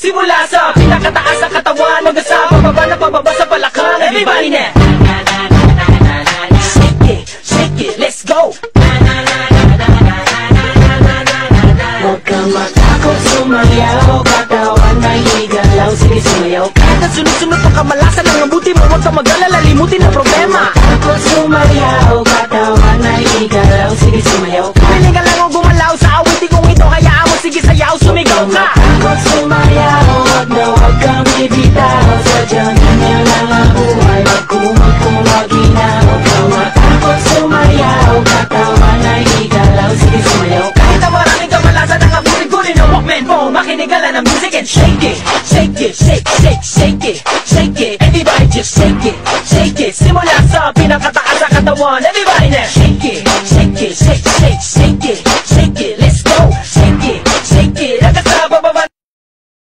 Simula sa pinakataas ng katawan hanggang sa pababa sa palakang. Everybody now! Shake it, let's go! Huwag kang matakot sumayaw, katawan ay igalaw, sige sumayaw. Kahit at sunod-sunod ang kamalasan ng mabuti mo, huwag kang mag-alala, limutin ang problema. Takot sumayaw, katawan ay igalaw, sige sumayaw. Piling ka lang o gumalaw sa awitin kong ito, hayaan mo, sige sayaw, sumigaw ka. Takot sumayaw, huwag kang bibitaw, sadyang ganyan lang ang buhay, magkumaginaw. Huwag kang matakot sumayaw, katawan ay igalaw, sige sumayaw. Kahit ang maraming kamalasan ng abutin-gunin ng Walkman mo, makinig ka lang ng music and shake it. Shake it, shake, shake, shake it, shake it. Everybody just shake it, shake it. Simula sa pinakataas sa katawan, everybody now. Shake it, shake it, shake, shake, shake it, shake it.